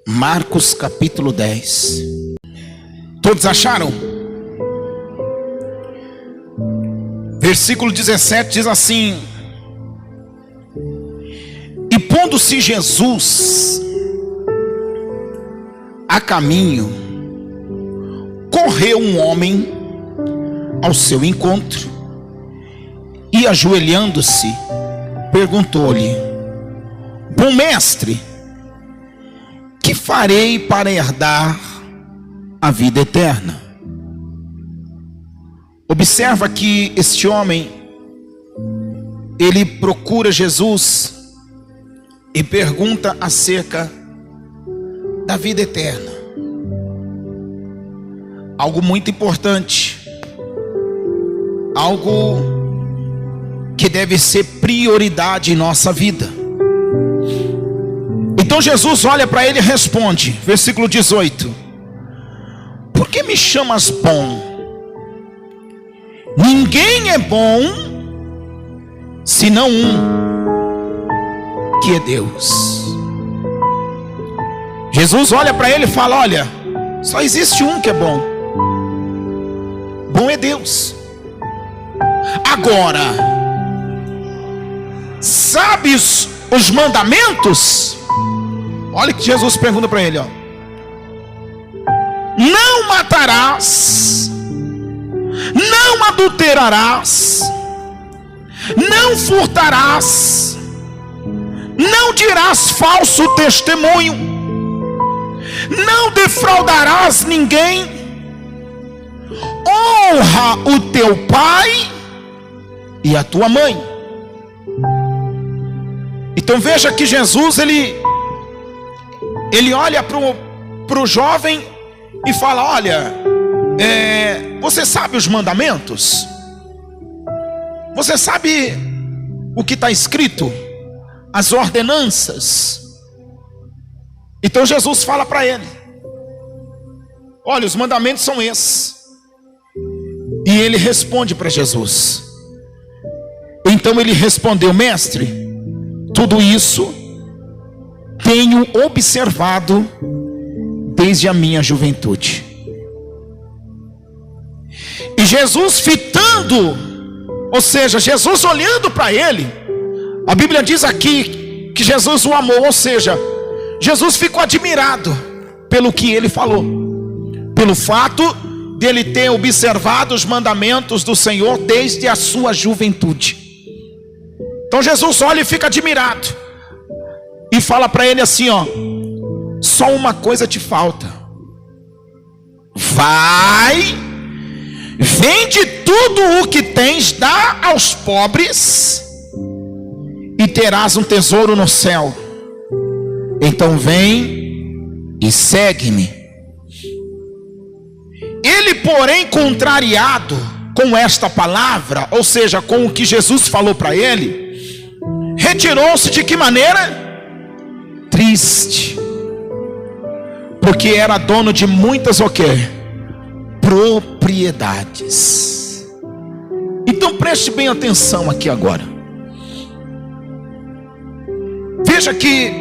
Marcos capítulo 10. Todos acharam? Versículo 17 diz assim: e pondo-se Jesus a caminho, correu um homem ao seu encontro e, ajoelhando-se, perguntou-lhe: bom mestre, que farei para herdar a vida eterna? Observa que este homem, ele procura Jesus e pergunta acerca da vida eterna. Algo muito importante, algo que deve ser prioridade em nossa vida. Então Jesus olha para ele e responde, versículo 18: por que me chamas bom? Ninguém é bom senão um, que é Deus. Jesus olha para ele e fala: olha, só existe um que é bom. Bom é Deus. Agora, sabes os mandamentos? Olha que Jesus pergunta para ele, ó: não matarás, não adulterarás, não furtarás, não dirás falso testemunho, não defraudarás ninguém, honra o teu pai e a tua mãe. Então veja que Jesus ele olha para o jovem e fala: olha, você sabe os mandamentos? Você sabe o que está escrito? As ordenanças? Então Jesus fala para ele: olha, os mandamentos são esses. E ele responde para Jesus. Então ele respondeu: mestre, tudo isso tenho observado desde a minha juventude. E Jesus fitando, ou seja, Jesus olhando para ele, a Bíblia diz aqui que Jesus o amou, ou seja, Jesus ficou admirado pelo que ele falou, pelo fato dele ter observado os mandamentos do Senhor desde a sua juventude. Então Jesus olha e fica admirado e fala para ele assim, ó: só uma coisa te falta. Vai, vende tudo o que tens, dá aos pobres e terás um tesouro no céu. Então vem e segue-me. Ele, porém, contrariado com esta palavra, ou seja, com o que Jesus falou para ele, retirou-se de que maneira? Triste, porque era dono de muitas o quê? Propriedades. Então preste bem atenção aqui agora. Veja que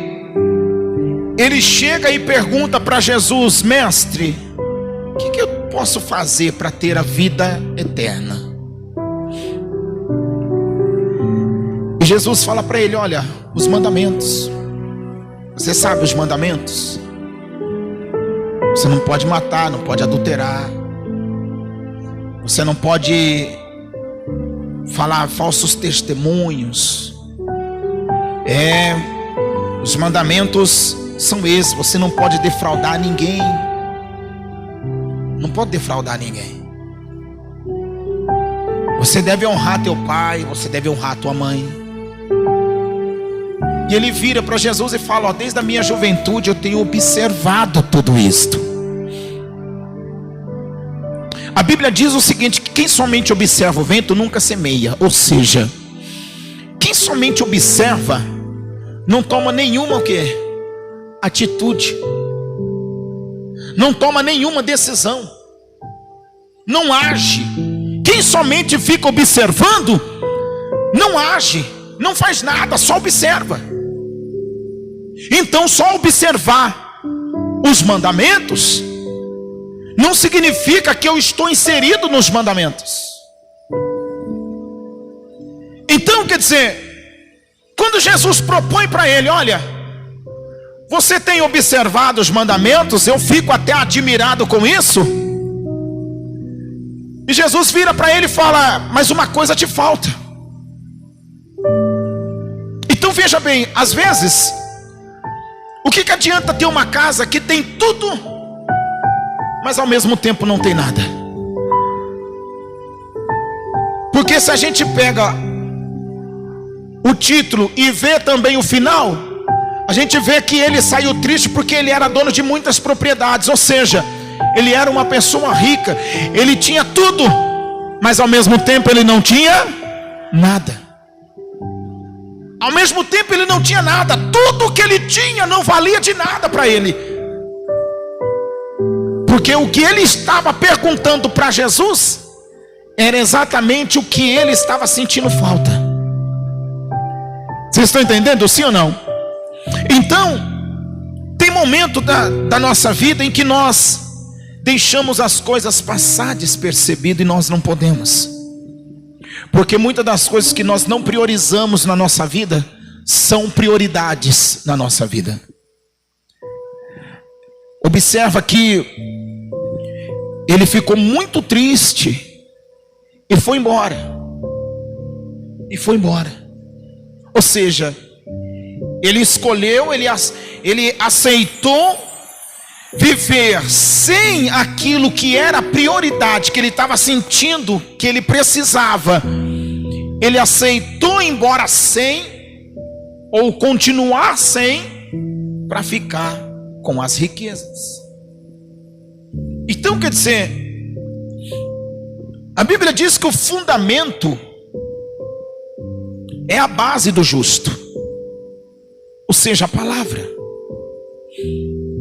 ele chega e pergunta para Jesus: mestre, o que eu posso fazer para ter a vida eterna? E Jesus fala para ele: olha, os mandamentos. Você sabe os mandamentos? Você não pode matar, não pode adulterar, você não pode falar falsos testemunhos. Os mandamentos são esses. Você não pode defraudar ninguém. Não pode defraudar ninguém. Você deve honrar teu pai, você deve honrar tua mãe. E ele vira para Jesus e fala: ó, desde a minha juventude eu tenho observado tudo isto. A Bíblia diz o seguinte: que quem somente observa o vento nunca semeia. Ou seja, quem somente observa não toma nenhuma o quê? Atitude, não toma nenhuma decisão, não age. Quem somente fica observando não age, não faz nada, só observa. Então só observar os mandamentos, não significa que eu estou inserido nos mandamentos. Então, quer dizer, quando Jesus propõe para ele: olha, você tem observado os mandamentos? Eu fico até admirado com isso. E Jesus vira para ele e fala: mas uma coisa te falta. Então veja bem, às vezes, o que adianta ter uma casa que tem tudo, mas ao mesmo tempo não tem nada? Porque se a gente pega o título e vê também o final, a gente vê que ele saiu triste porque ele era dono de muitas propriedades. Ou seja, ele era uma pessoa rica, ele tinha tudo, mas ao mesmo tempo ele não tinha nada. Ao mesmo tempo ele não tinha nada. Tudo que ele tinha não valia de nada para ele. Porque o que ele estava perguntando para Jesus era exatamente o que ele estava sentindo falta. Vocês estão entendendo, sim ou não? Então, tem momento da nossa vida em que nós deixamos as coisas passar despercebido, e nós não podemos. Porque muitas das coisas que nós não priorizamos na nossa vida são prioridades na nossa vida. Observa que ele ficou muito triste e foi embora. E foi embora. Ou seja, ele escolheu, ele aceitou viver sem aquilo que era a prioridade, que ele estava sentindo que ele precisava. Ele aceitou ir embora sem, ou continuar sem, para ficar com as riquezas. Então, quer dizer, a Bíblia diz que o fundamento é a base do justo, ou seja, a palavra.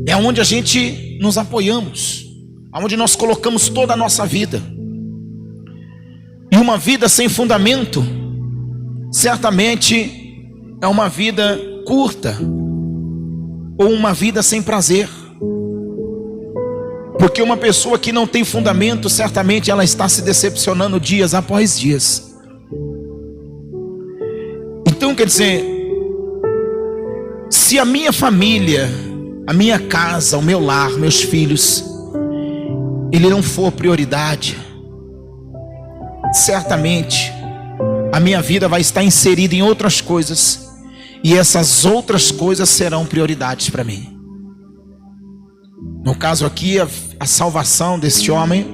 É onde a gente nos apoiamos, aonde nós colocamos toda a nossa vida. E uma vida sem fundamento, certamente é uma vida curta, ou uma vida sem prazer. Porque uma pessoa que não tem fundamento, certamente ela está se decepcionando dias após dias. Então, quer dizer, se a minha família, a minha casa, o meu lar, meus filhos, ele não for prioridade, certamente a minha vida vai estar inserida em outras coisas, e essas outras coisas serão prioridades para mim. No caso aqui, a salvação desse homem,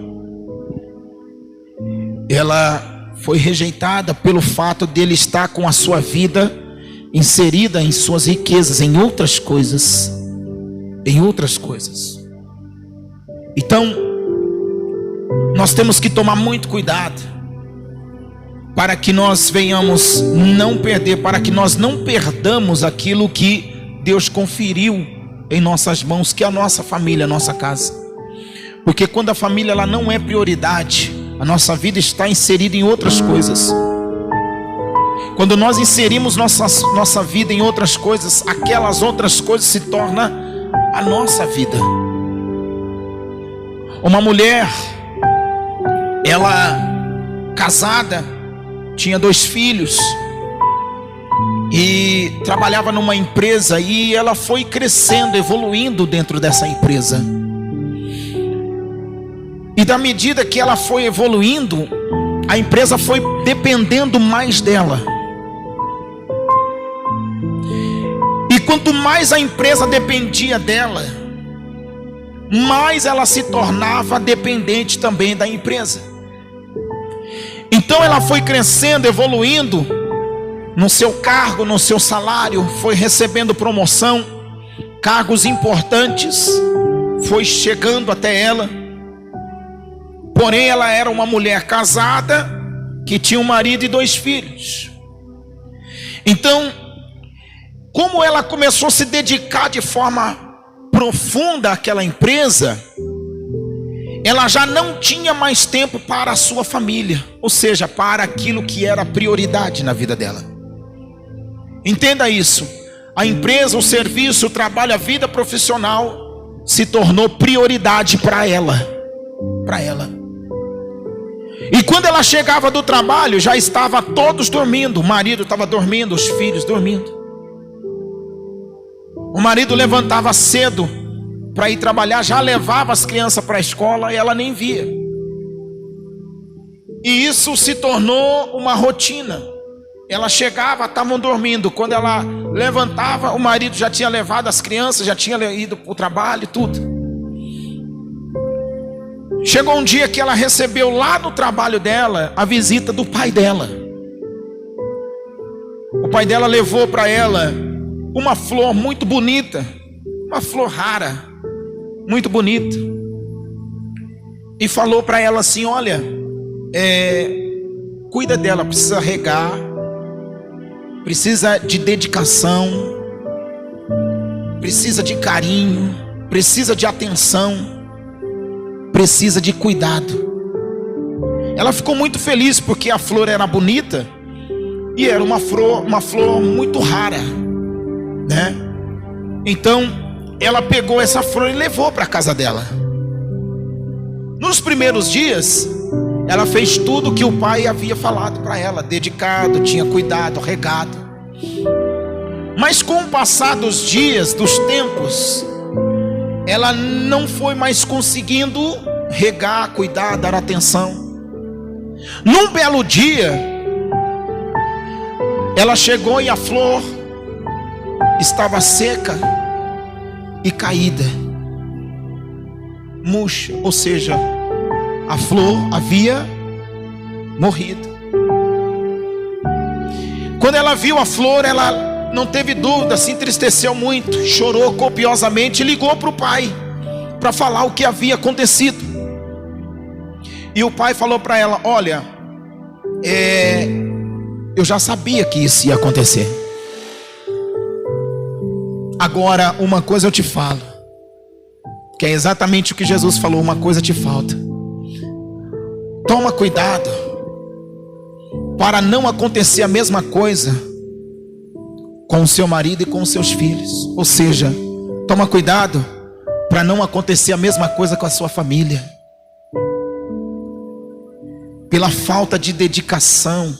ela foi rejeitada pelo fato dele estar com a sua vida inserida em suas riquezas, em outras coisas. Em outras coisas. Então, nós temos que tomar muito cuidado, para que nós venhamos não perder, para que nós não perdamos aquilo que Deus conferiu em nossas mãos, que é a nossa família, a nossa casa. Porque quando a família ela não é prioridade, a nossa vida está inserida em outras coisas. Quando nós inserimos nossa vida em outras coisas, aquelas outras coisas se tornam a nossa vida. Uma mulher, ela casada, tinha 2 filhos e trabalhava numa empresa, e ela foi crescendo, evoluindo dentro dessa empresa. E da medida que ela foi evoluindo, a empresa foi dependendo mais dela. E quanto mais a empresa dependia dela, mais ela se tornava dependente também da empresa. Então ela foi crescendo, evoluindo no seu cargo, no seu salário, foi recebendo promoção, cargos importantes, foi chegando até ela. Porém ela era uma mulher casada, que tinha um marido e 2 filhos. Então, como ela começou a se dedicar de forma profunda àquela empresa, ela já não tinha mais tempo para a sua família, ou seja, para aquilo que era prioridade na vida dela. Entenda isso: a empresa, o serviço, o trabalho, a vida profissional se tornou prioridade para ela. E quando ela chegava do trabalho, já estava todos dormindo. O marido estava dormindo, os filhos dormindo. O marido levantava cedo para ir trabalhar, já levava as crianças para a escola e ela nem via. E isso se tornou uma rotina. Ela chegava, estavam dormindo. Quando ela levantava, o marido já tinha levado as crianças, já tinha ido para o trabalho, tudo. Chegou um dia que ela recebeu lá no trabalho dela a visita do pai dela. O pai dela levou para ela uma flor muito bonita, uma flor rara, muito bonita, e falou para ela assim: olha, cuida dela, precisa regar, precisa de dedicação, precisa de carinho, precisa de atenção, precisa de cuidado. Ela ficou muito feliz porque a flor era bonita e era uma flor muito rara, né? Então ela pegou essa flor e levou para a casa dela. Nos primeiros dias ela fez tudo que o pai havia falado para ela, dedicado, tinha cuidado, regado. Mas com o passar dos dias, dos tempos, ela não foi mais conseguindo regar, cuidar, dar atenção. Num belo dia, ela chegou e a flor estava seca e caída, murcha, ou seja, a flor havia morrido. Quando ela viu a flor, ela não teve dúvida, se entristeceu muito, chorou copiosamente e ligou para o pai para falar o que havia acontecido. E o pai falou para ela: olha, eu já sabia que isso ia acontecer. Agora, uma coisa eu te falo, que é exatamente o que Jesus falou: uma coisa te falta. Toma cuidado para não acontecer a mesma coisa com o seu marido e com os seus filhos. Ou seja, toma cuidado para não acontecer a mesma coisa com a sua família. Pela falta de dedicação,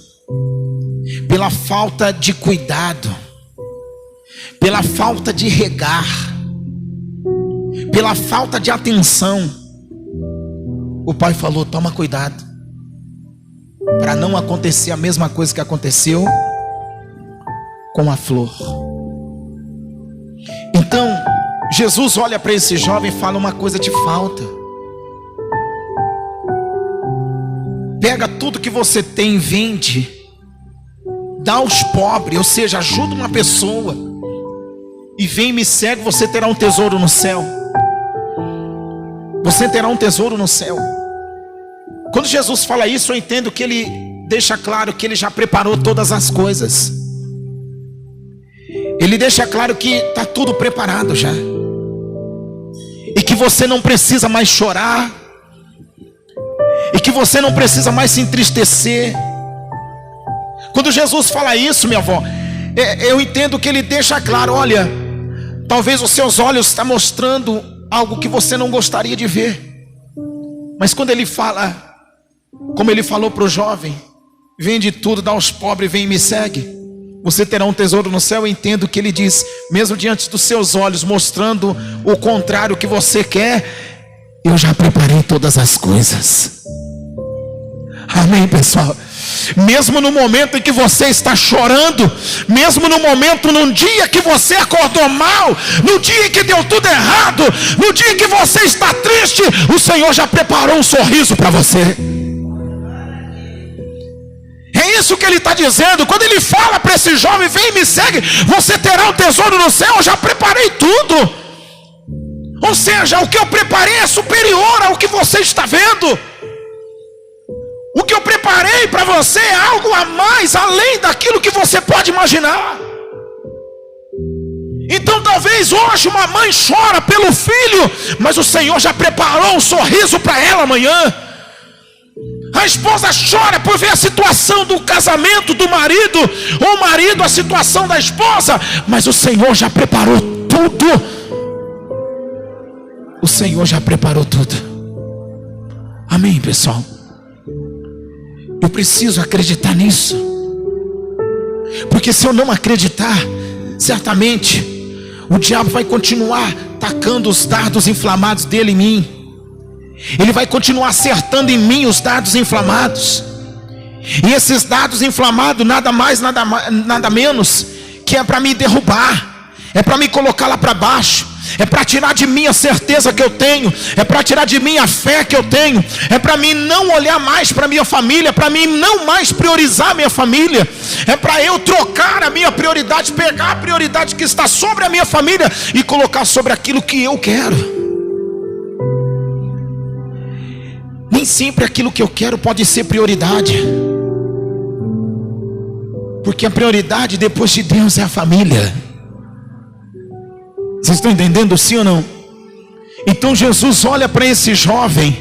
pela falta de cuidado, pela falta de regar, pela falta de atenção, o pai falou: toma cuidado para não acontecer a mesma coisa que aconteceu com a flor. Então Jesus olha para esse jovem e fala: uma coisa te falta. Pega tudo que você tem, vende, dá aos pobres, ou seja, ajuda uma pessoa, e vem e me segue, você terá um tesouro no céu. Você terá um tesouro no céu. Quando Jesus fala isso, eu entendo que ele deixa claro que ele já preparou todas as coisas. Ele deixa claro que está tudo preparado já, e que você não precisa mais chorar, e que você não precisa mais se entristecer. Quando Jesus fala isso, minha avó, eu entendo que ele deixa claro: olha, talvez os seus olhos estão mostrando algo que você não gostaria de ver, mas quando ele fala, como ele falou para o jovem: vende tudo, dá aos pobres, vem e me segue, você terá um tesouro no céu. Eu entendo que ele diz, mesmo diante dos seus olhos mostrando o contrário que você quer, eu já preparei todas as coisas. Amém, pessoal? Mesmo no momento em que você está chorando, mesmo no momento, num dia que você acordou mal, no dia que deu tudo errado, no dia que você está triste, o Senhor já preparou um sorriso para você. É isso que ele está dizendo. Quando ele fala para esse jovem: vem e me segue, você terá um tesouro no céu, eu já preparei tudo. Ou seja, o que eu preparei é superior ao que você está vendo. O que eu preparei para você é algo a mais, além daquilo que você pode imaginar. Então talvez hoje uma mãe chora pelo filho, mas o Senhor já preparou um sorriso para ela amanhã. A esposa chora por ver a situação do casamento do marido, ou o marido a situação da esposa, mas o Senhor já preparou tudo. o Senhor já preparou tudo. Amém, pessoal? Eu preciso acreditar nisso, porque se eu não acreditar, certamente o diabo vai continuar tacando os dardos inflamados dele em mim. Ele vai continuar acertando em mim os dardos inflamados. E esses dardos inflamados nada mais, nada menos que é para me derrubar, é para me colocar lá para baixo, é para tirar de mim a certeza que eu tenho, é para tirar de mim a fé que eu tenho, é para mim não olhar mais para minha família, para mim não mais priorizar a minha família, é para eu trocar a minha prioridade, pegar a prioridade que está sobre a minha família e colocar sobre aquilo que eu quero. Nem sempre aquilo que eu quero pode ser prioridade, porque a prioridade depois de Deus é a família. Vocês estão entendendo, sim ou não? Então Jesus olha para esse jovem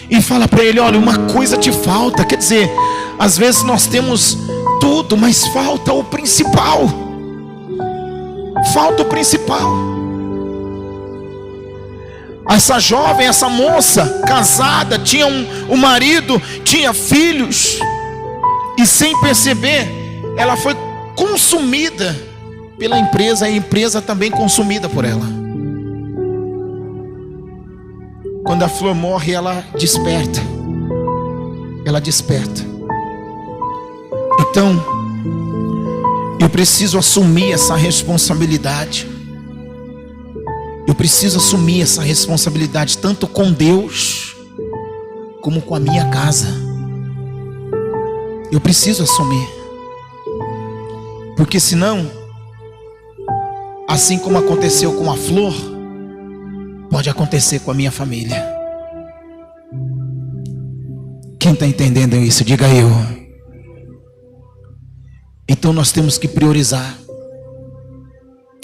e fala para ele: olha, uma coisa te falta. Quer dizer, às vezes nós temos tudo, mas falta o principal. Falta o principal. Essa jovem, essa moça casada, tinha um marido, tinha filhos, e sem perceber ela foi consumida pela empresa, e a empresa também consumida por ela. Quando a flor morre, ela desperta. Ela desperta. Então, eu preciso assumir essa responsabilidade. Eu preciso assumir essa responsabilidade, tanto com Deus, como com a minha casa. Eu preciso assumir. Porque senão, assim como aconteceu com a flor, pode acontecer com a minha família. Quem está entendendo isso? Diga eu. Então nós temos que priorizar.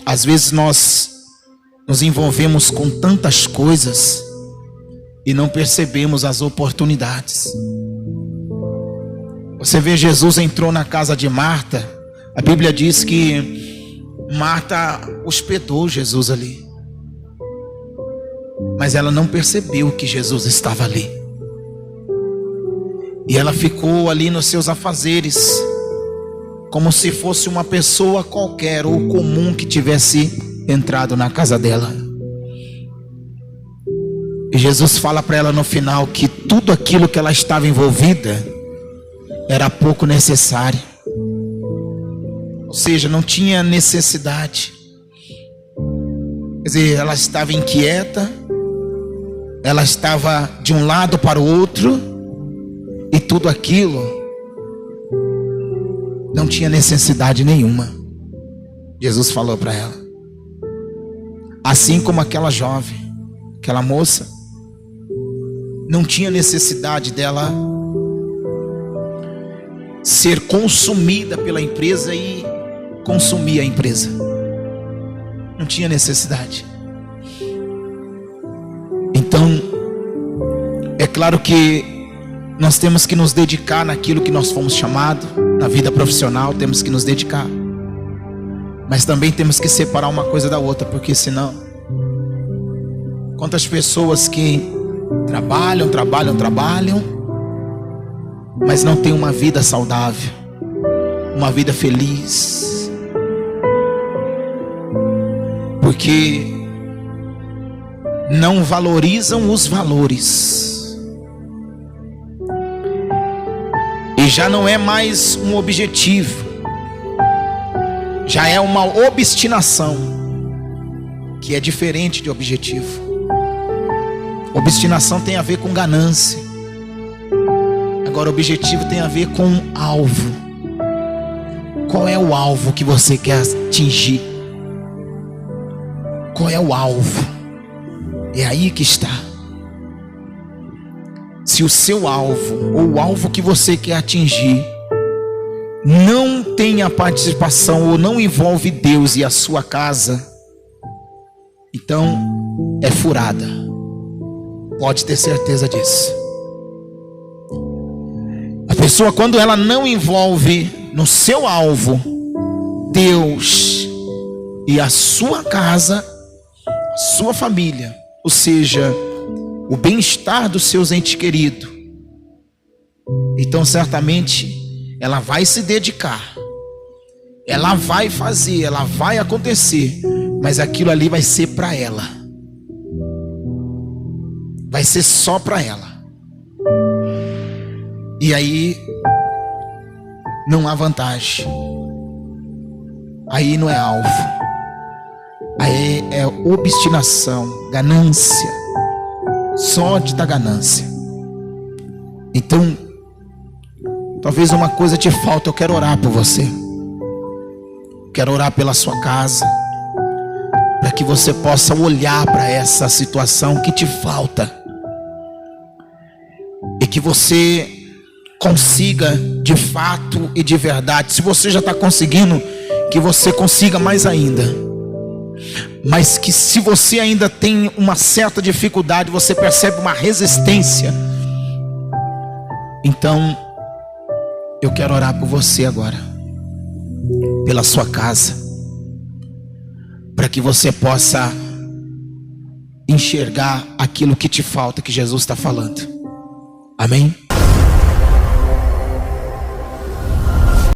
Às vezes nós nos envolvemos com tantas coisas e não percebemos as oportunidades. Você vê, Jesus entrou na casa de Marta. A Bíblia diz que Marta hospedou Jesus ali, mas ela não percebeu que Jesus estava ali, e ela ficou ali nos seus afazeres, como se fosse uma pessoa qualquer ou comum que tivesse entrado na casa dela. E Jesus fala para ela no final que tudo aquilo que ela estava envolvida era pouco necessário. Ou seja, não tinha necessidade. Quer dizer, ela estava inquieta, ela estava de um lado para o outro, e tudo aquilo não tinha necessidade nenhuma. Jesus falou para ela. Assim como aquela jovem, aquela moça, não tinha necessidade dela ser consumida pela empresa e consumir a empresa. Não tinha necessidade. Então, é claro que nós temos que nos dedicar naquilo que nós fomos chamados. Na vida profissional temos que nos dedicar, mas também temos que separar uma coisa da outra, porque senão, quantas pessoas que trabalham, mas não têm uma vida saudável, uma vida feliz, porque não valorizam os valores. E já não é mais um objetivo, já é uma obstinação, que é diferente de objetivo. Obstinação tem a ver com ganância. Agora, objetivo tem a ver com alvo. Qual é o alvo que você quer atingir? Qual é o alvo? É aí que está. Se o seu alvo, ou o alvo que você quer atingir, não tem a participação ou não envolve Deus e a sua casa, então é furada. Pode ter certeza disso. A pessoa, quando ela não envolve no seu alvo Deus e a sua casa, a sua família, ou seja, o bem-estar dos seus entes queridos, então certamente ela vai se dedicar, ela vai fazer, ela vai acontecer, mas aquilo ali vai ser para ela, vai ser só para ela. E aí não há vantagem, aí não é alvo, aí é obstinação, ganância, só de dar ganância. Então, talvez uma coisa te falta. Eu quero orar por você, quero orar pela sua casa, para que você possa olhar para essa situação que te falta, e que você consiga de fato e de verdade. Se você já está conseguindo, que você consiga mais ainda. Mas que se você ainda tem uma certa dificuldade, você percebe uma resistência, então eu quero orar por você agora, pela sua casa, para que você possa enxergar aquilo que te falta, que Jesus está falando. Amém?